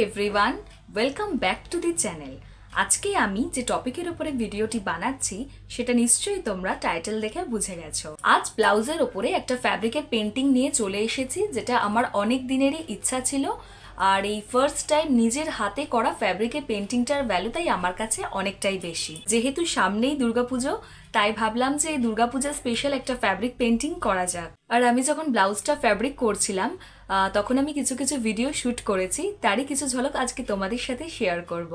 Everyone, welcome back to the channel. আজকে আমি যে টপিকের উপরে ভিডিওটি বানাচ্ছি সেটা নিশ্চয়ই তোমরা টাইটেল দেখে বুঝে গেছো। আজ ব্লাউজের উপরে একটা ফ্যাব্রিকের পেন্টিং নিয়ে চলে এসেছি, যেটা আমার অনেক দিনেরই ইচ্ছা ছিল। আর এই ফার্স্ট টাইম নিজের হাতে করা ফ্যাব্রিকের পেন্টিংটার ভ্যালু তাই আমার কাছে অনেকটাই বেশি। যেহেতু সামনেই দুর্গাপুজো, তাই ভাবলাম যে এই দুর্গাপূজা স্পেশাল একটা ফ্যাব্রিক পেন্টিং করা যাক। আর আমি যখন ব্লাউজটা ফ্যাব্রিক করছিলাম তখন আমি কিছু কিছু ভিডিও শ্যুট করেছি, তারই কিছু ঝলক আজকে তোমাদের সাথে শেয়ার করব।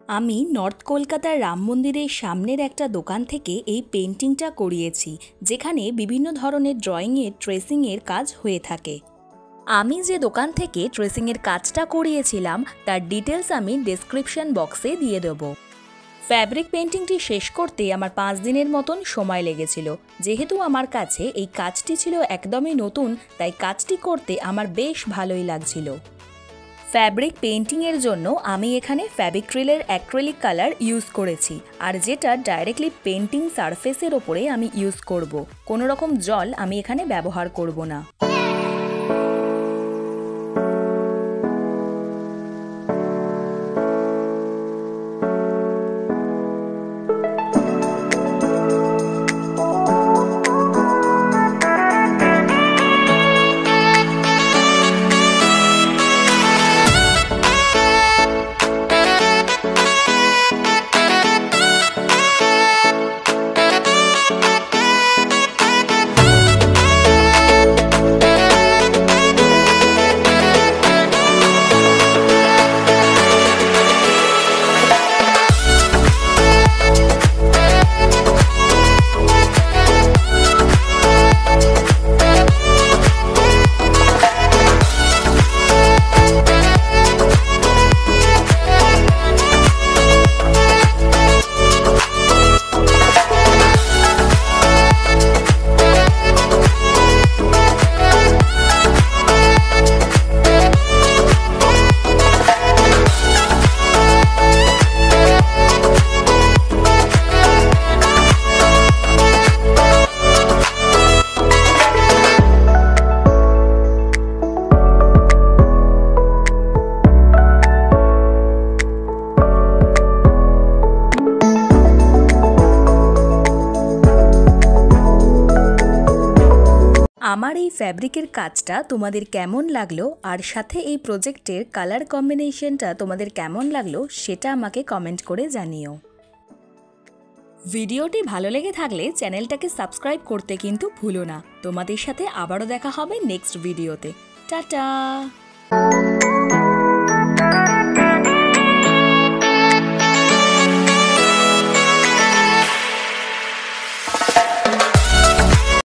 আমি নর্থ কলকাতার রাম মন্দিরের সামনের একটা দোকান থেকে এই পেন্টিংটা করিয়েছি, যেখানে বিভিন্ন ধরনের ড্রয়িংয়ের ট্রেসিংয়ের কাজ হয়ে থাকে। আমি যে দোকান থেকে ট্রেসিংয়ের কাজটা করিয়েছিলাম তার ডিটেলস আমি ডেসক্রিপশন বক্সে দিয়ে দেবো। ফ্যাব্রিক পেন্টিংটি শেষ করতে আমার 5 দিনের মতন সময় লেগেছিল। যেহেতু আমার কাছে এই কাজটি ছিল একদমই নতুন, তাই কাজটি করতে আমার বেশ ভালোই লাগছিল। ফ্যাব্রিক পেন্টিংয়ের জন্য আমি এখানে ফ্যাব্রিক্রিলের অ্যাক্রিলিক কালার ইউজ করেছি, আর যেটা ডাইরেক্টলি পেন্টিং সারফেসের ওপরে আমি ইউজ করব। কোনো রকম জল আমি এখানে ব্যবহার করব না। আমার এই ফ্যাব্রিকের কাজটা তোমাদের কেমন লাগলো, আর সাথে এই প্রজেক্টের কালার কম্বিনেশনটা তোমাদের কেমন লাগলো সেটা আমাকে কমেন্ট করে জানিও। ভিডিওটি ভালো লেগে থাকলে চ্যানেলটাকে সাবস্ক্রাইব করতে কিন্তু ভুলো না। তোমাদের সাথে আবারও দেখা হবে নেক্সট ভিডিওতে। টাটা।